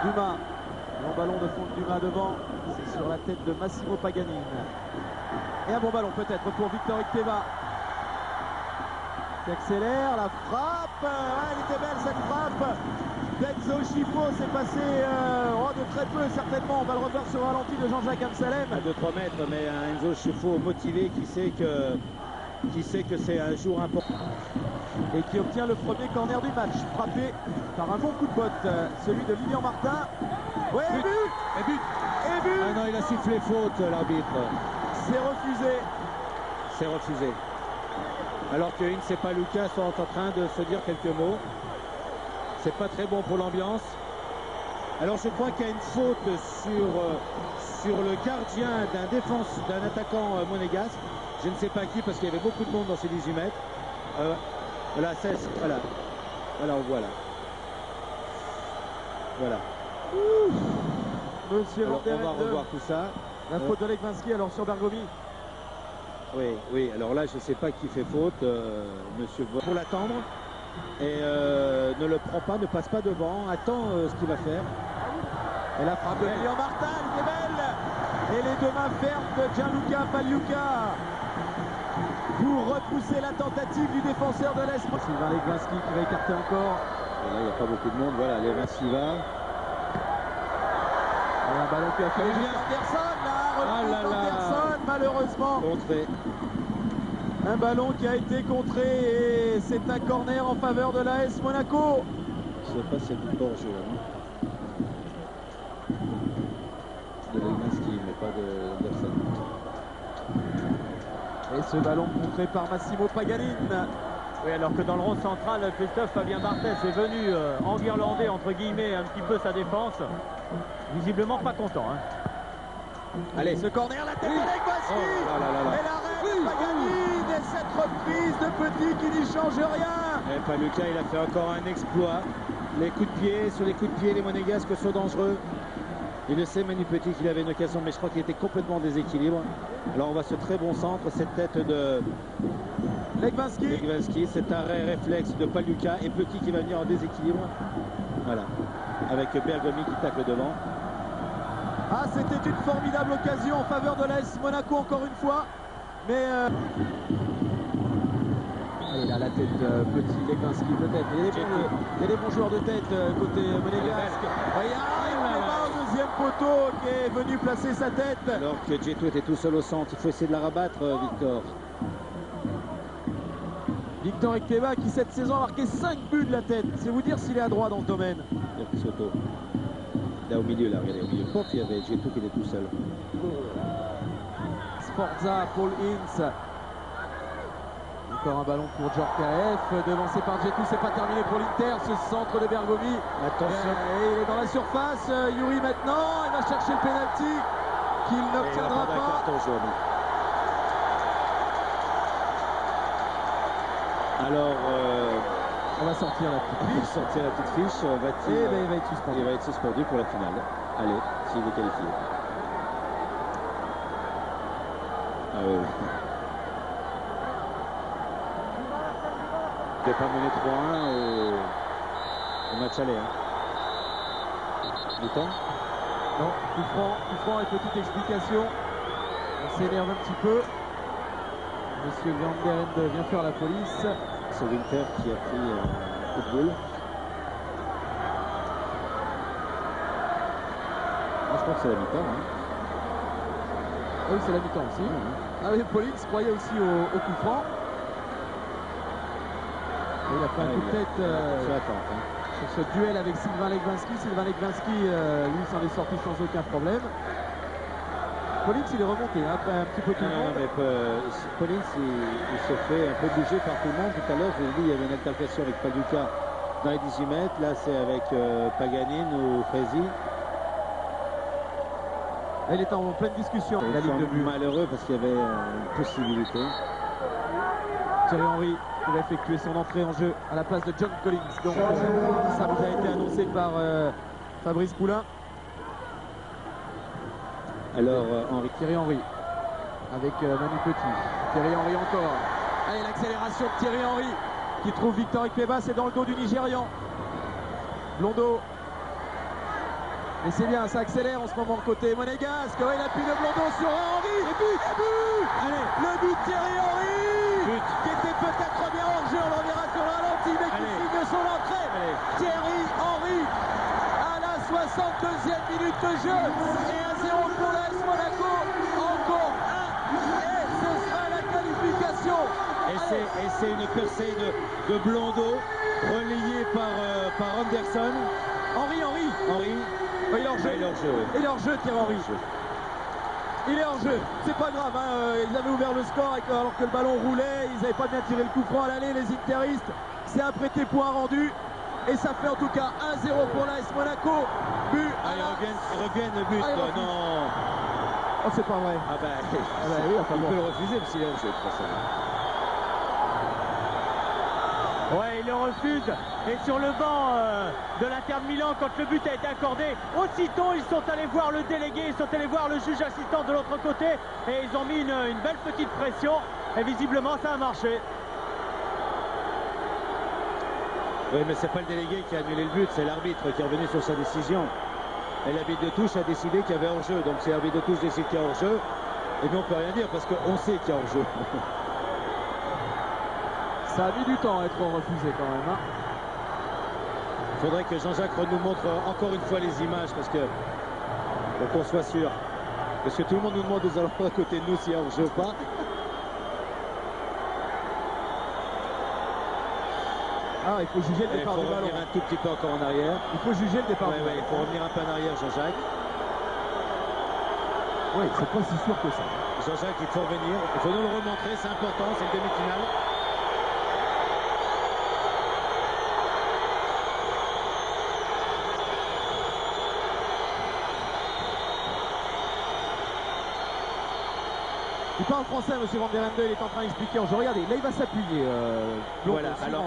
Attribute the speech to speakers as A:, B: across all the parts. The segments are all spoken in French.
A: Dumas. Bon ballon de fond de Dumas devant. C'est sur la tête de Massimo Paganini. Et un bon ballon peut-être pour Victor Ikteva. Qui accélère, la frappe. Elle était belle cette frappe. Denzo Schifo s'est passé de très peu certainement. On va le revoir sur le ralenti de Jean-Jacques Amsalem.
B: À 2-3 mètres, mais un Enzo Schifo motivé qui sait que c'est un jour important.
A: Et qui obtient le premier corner du match. Frappé par un bon coup de botte, celui de Lilian Martin. Ouais,
B: but.
A: Et but.
B: Ah non, il a sifflé faute, l'arbitre.
A: C'est refusé.
B: C'est refusé. Alors que Ince et Paluca sont en train de se dire quelques mots. C'est pas très bon pour l'ambiance. Alors je crois qu'il y a une faute sur le gardien d'un attaquant monégasque. Je ne sais pas qui parce qu'il y avait beaucoup de monde dans ces 18 mètres. Voilà, voilà, on voit là. Voilà.
A: Monsieur
B: Alors, on va
A: Van der
B: revoir tout ça.
A: La faute de Legwinski alors sur Bergomi.
B: Oui, alors là je ne sais pas qui fait faute, monsieur pour l'attendre et ne le prend pas, ne passe pas devant, attend ce qu'il va faire.
A: Et la frappe de Lilian Martin, elle est belle. Et les deux mains fermes de Gianluca Pagliuca pour repousser la tentative du défenseur de l'Est. Sylvain Legwinski qui va écarter encore.
B: Et là il n'y a pas beaucoup de monde, voilà, Legwinski va.
A: Et un ballon qui a fait Anderson, Anderson, malheureusement.
B: Contré.
A: Un ballon qui a été contré et c'est un corner en faveur de l'AS Monaco.
B: Je ne sais pas si c'est du hors-jeu. De Legwinski, mais pas d'Anderson.
A: Et ce ballon contré par Massimo Paganini.
C: Oui, alors que dans le rond central, Christophe Fabien Barthez est venu enguirlander entre guillemets un petit peu sa défense. Visiblement pas content. Hein.
A: Allez, ce corner, la tête de Legwinski. Et l'arrêt de Paganini et cette reprise de Petit qui n'y change rien.
B: Et Paluca, il a fait encore un exploit. Les coups de pied, sur les coups de pied, les Monégasques sont dangereux. Il le sait, Manu Petit, qu'il avait une occasion, mais je crois qu'il était complètement en déséquilibre. Alors on voit ce très bon centre, cette tête de Legwinski, cet arrêt réflexe de Paluca et Petit qui va venir en déséquilibre. Voilà, avec Bergomi qui tacle devant.
A: Ah, c'était une formidable occasion en faveur de l'AS Monaco encore une fois. Mais il a la tête Petit, Legwinski peut-être. Il y a des bons joueurs de tête côté monégasque. Au deuxième poteau qui est venu placer sa tête.
B: Alors que Djetou était tout seul au centre, il faut essayer de la rabattre, Victor.
A: Victor Ikteva qui cette saison a marqué 5 buts de la tête. C'est vous dire s'il est à droit dans ce domaine.
B: Soto. Là au milieu, là, regardez, au milieu. Quand il y avait Djetou qui était tout seul.
A: Sforza, Paul Ince. Encore un ballon pour Djorkaeff, devancé par Djetou, c'est pas terminé pour l'Inter, ce centre de Bergomi.
B: Attention.
A: Et il est dans la surface, Yuri maintenant, il va chercher le penalty qu'il n'obtiendra pas.
B: Alors,
A: on va sortir la petite fiche.
B: Sortir la petite fiche,
A: il va être suspendu.
B: Il va être suspendu pour la finale. Allez, s'il est qualifié. Ah oui. Il n'est pas mené 3-1 au match aller. Du temps?
A: Non, coup franc et petite explication. On s'énerve un petit peu. Monsieur Van der Ende vient faire la police.
B: C'est Winter qui a pris un coup de boule. Moi, je crois que c'est la mi-temps.
A: Ah oui, c'est la mi-temps aussi. Ah oui, Police croyait aussi au coup franc. Et il a fait un coup de tête sur ce duel avec Sylvain Legwinski. Sylvain Legwinski, lui, s'en est sorti sans aucun problème. Police, il est remonté après un petit peu tout le monde.
B: Mais Police, il se fait un peu bouger par tout le monde. Tout à l'heure, je vous ai dit, il y avait une altercation avec Paluca dans les 18 mètres. Là, c'est avec Paganini ou Frézy.
A: Il est en pleine discussion. La ligne de but.
B: Malheureux parce qu'il y avait une possibilité.
A: Thierry Henry qui va effectuer son entrée en jeu à la place de John Collins. Donc ça vous a été annoncé par Fabrice Poulain.
B: Alors
A: Thierry Henry avec Manu Petit. Thierry Henry encore. Allez, l'accélération de Thierry Henry qui trouve Victor Ikteva, c'est dans le dos du Nigérian. Blondo. Et c'est bien, ça accélère en ce moment côté monégasque. Ouais, il appuie le Blondeau sur Henry. Et but. Allez, le but de Thierry Henry, qui était peut-être bien hors jeu, on le verra sur le ralenti, mais qui signe son entrée. Thierry Henry à la 62e minute de jeu. Et 1-0 pour l'AS Monaco. Encore un. Et ce sera la qualification.
B: Et c'est une percée de Blondeau, relayée par Anderson.
A: Henry.
B: Il est hors jeu.
A: Il est hors jeu, Thierry Henry. Il est hors jeu. C'est pas grave, hein. Ils avaient ouvert le score alors que le ballon roulait. Ils n'avaient pas bien tiré le coup franc à l'aller, les interistes. C'est un prêté point rendu. Et ça fait en tout cas 1-0 pour l'AS Monaco. But.
B: Ils reviennent le but. Non.
A: Oh, c'est pas vrai.
B: Oui, enfin, il peut le refuser parce qu'il est hors jeu de toute façon.
C: Ouais, il le refuse. Et sur le banc de l'Inter de Milan, quand le but a été accordé, aussitôt ils sont allés voir le délégué, ils sont allés voir le juge assistant de l'autre côté et ils ont mis une belle petite pression et visiblement ça a marché.
B: Oui, mais c'est pas le délégué qui a annulé le but, c'est l'arbitre qui est revenu sur sa décision. Et l'arbitre de touche a décidé qu'il y avait hors-jeu. Donc si l'arbitre de touche décide qu'il y a hors-jeu, et bien on peut rien dire parce qu'on sait qu'il y a hors-jeu.
A: Ça a mis du temps à être refusé quand même. Hein.
B: Il faudrait que Jean-Jacques nous montre encore une fois les images parce que pour qu'on soit sûr. Parce que tout le monde nous demande aux alentours à côté de nous s'il y a hors-jeu ou pas.
A: Ah, il faut juger le départ du ballon.
B: Il faut revenir un tout petit peu encore en arrière.
A: Il faut juger le départ du ballon.
B: Il faut revenir un peu en arrière, Jean-Jacques.
A: Oui, c'est pas si sûr que ça.
B: Jean-Jacques, il faut revenir. Il faut nous le remontrer, c'est important, c'est le demi-finale.
A: Il parle français, monsieur Van der Ende, il est en train d'expliquer. Regardez, là il va s'appuyer.
B: Voilà, alors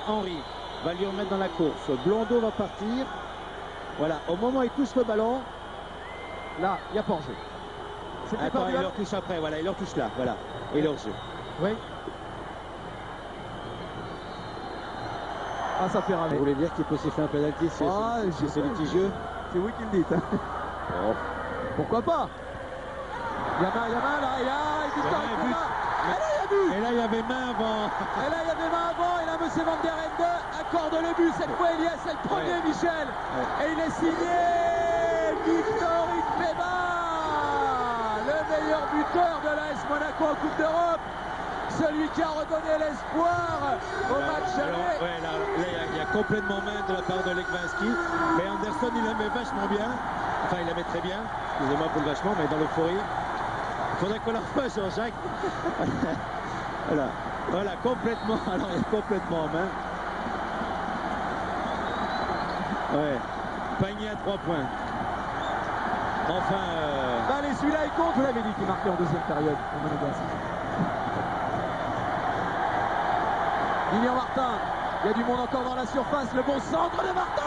B: Henry va lui remettre dans la course. Blondeau va partir. Voilà, au moment où il touche le ballon.
A: Là, il n'y a pas hors-jeu.
B: Attends, il leur touche après, voilà, il leur touche là, voilà. Et hors-jeu.
A: Oui. Ah, ça fait ramer.
B: Vous voulez dire qu'il peut siffler un penalty si c'est litigieux?
A: C'est vous qui le dites. Hein.
B: Oh.
A: Pourquoi pas? Il y a main là, et là, il dit
B: Et là, il y avait main avant.
A: Et là, il y avait main avant, et là, monsieur Van der Ende accorde le but. Cette fois, Elias, c'est le premier, Michel. Et il est signé Victor Ikpeba, le meilleur buteur de l'AS Monaco en Coupe d'Europe. Celui qui a redonné l'espoir au match aller.
B: Là, il y a complètement main de la part de Legwinski. Mais Anderson, il la met vachement bien. Enfin, il la met très bien. Excusez-moi pour le vachement, mais dans l'euphorie. Il faudrait qu'on la refasse, Jean-Jacques. Voilà, complètement. Alors, il est complètement en main. Ouais. Panier à 3 points. Enfin.
A: Allez, celui-là, il compte. Vous l'avez dit qu'il marquait en deuxième période. Lilian Martin. Il y a du monde encore dans la surface. Le bon centre de Martin.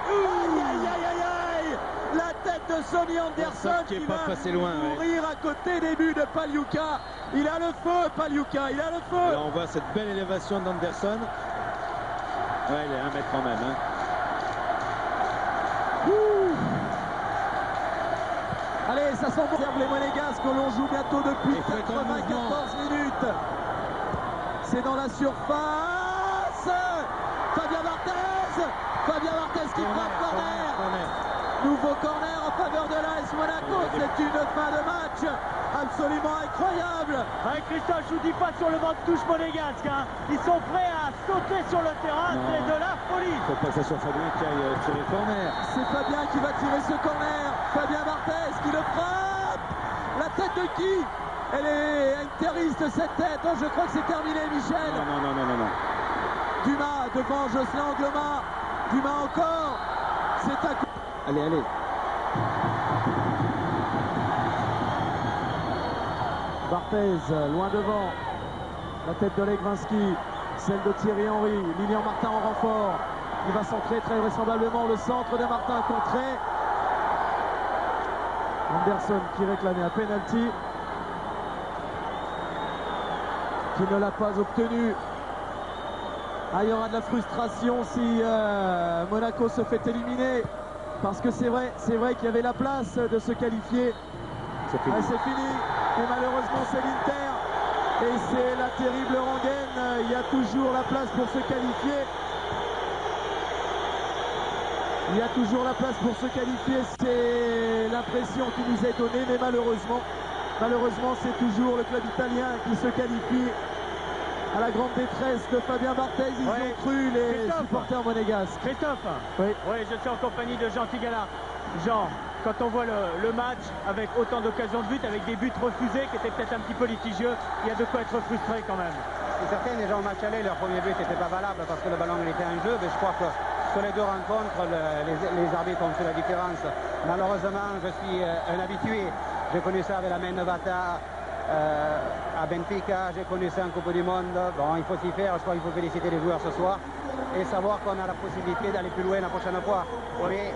A: Aïe. La tête de Sonny Anderson
B: qui
A: va
B: loin,
A: mourir à côté des buts de Paliuca. Il a le feu, Paliuca, il a le feu.
B: Là, on voit cette belle élévation d'Anderson. Ouais, il est 1 mètre quand même. Hein.
A: Allez, ça sent bon. Les Monégasques, l'on joue bientôt depuis 94 minutes. C'est dans la surface. Fabien Barthez qui frappe corner. Nouveau corner en faveur de l'AS Monaco. C'est une fin de match absolument incroyable.
C: Christophe, je vous dis pas sur le banc de touche monégasque. Hein. Ils sont prêts à sauter sur le terrain. C'est de la folie.
B: Il faut pas que ça soit Fabien qui aille tirer le corner.
A: C'est Fabien qui va tirer ce corner. Fabien Barthez qui le frappe. La tête de qui? Elle est interiste cette tête. Oh, je crois que c'est terminé, Michel.
B: Non.
A: Dumas devant Jocelyn Angloma. Dumas encore. C'est un coup.
B: Allez.
A: Barthez, loin devant. La tête de Legwinski. Celle de Thierry Henry. Lilian Martin en renfort. Il va centrer très vraisemblablement le centre de Martin contré. Anderson qui réclamait un penalty. Qui ne l'a pas obtenu. Ah, il y aura de la frustration si Monaco se fait éliminer parce que c'est vrai qu'il y avait la place de se qualifier.
B: C'est fini.
A: C'est fini, et malheureusement c'est l'Inter, et c'est la terrible rengaine. Il y a toujours la place pour se qualifier. Il y a toujours la place pour se qualifier, c'est l'impression qui nous est donnée, mais malheureusement c'est toujours le club italien qui se qualifie. À la grande détresse de Fabien Barthez, ils ont cru, les supporters monégasques.
C: Christophe, oui, je suis en compagnie de Jean Tigala. Jean, quand on voit le match avec autant d'occasions de but, avec des buts refusés qui étaient peut-être un petit peu litigieux, il y a de quoi être frustré quand même.
D: C'est certain, déjà au match aller, leur premier but n'était pas valable parce que le ballon était en jeu, mais je crois que sur les deux rencontres, les arbitres ont fait la différence. Malheureusement, je suis un habitué. J'ai connu ça avec la main de Vata à Benfica, j'ai connu ça en Coupe du Monde. Bon, il faut s'y faire, je crois qu'il faut féliciter les joueurs ce soir et savoir qu'on a la possibilité d'aller plus loin la prochaine fois. Mais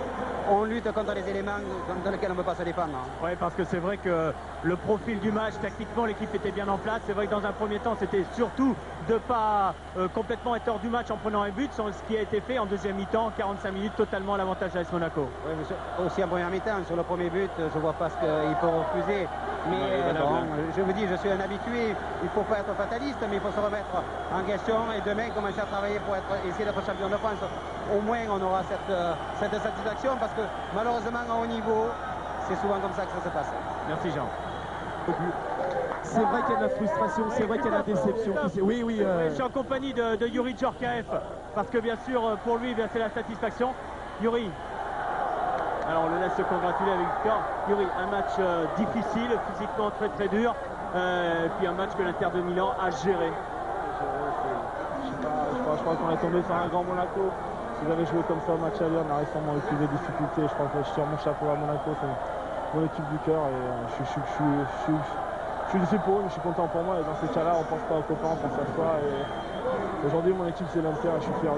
D: on lutte contre les éléments dans lesquels on ne peut pas se défendre.
C: Oui, parce que c'est vrai que le profil du match, tactiquement, l'équipe était bien en place. C'est vrai que dans un premier temps, c'était surtout de ne pas complètement être hors du match en prenant un but, sans ce qui a été fait en deuxième mi-temps, 45 minutes, totalement à l'avantage d'AS Monaco.
D: Oui, mais aussi en première mi-temps, sur le premier but, je ne vois pas ce qu'il faut refuser. Mais bon, je vous dis, je suis un habitué, il ne faut pas être fataliste, mais il faut se remettre en question et demain commencer à travailler pour essayer d'être champion de France. Au moins, on aura cette satisfaction parce que malheureusement, à haut niveau, c'est souvent comme ça que ça se passe.
C: Merci Jean.
A: C'est vrai qu'il y a de la frustration, c'est vrai qu'il y a de la déception. Oui.
C: Je suis en compagnie de Yuri Djorkaeff, parce que bien sûr, pour lui, c'est la satisfaction. Yuri, alors on le laisse se congratuler avec Victor. Yuri, un match difficile, physiquement très dur, puis un match que l'Inter de Milan a géré.
E: Je crois qu'on est tombé sur un grand Monaco. Si j'avais joué comme ça au match aller, on aurait sûrement eu plus de difficultés. Je crois que je tire mon chapeau à Monaco, c'est mon équipe du cœur et je suis déçu pour eux, mais je suis content pour moi. Et dans ces cas-là, on pense pas aux copains, on pense à soi. Et aujourd'hui, mon équipe, c'est l'Inter et je suis fier.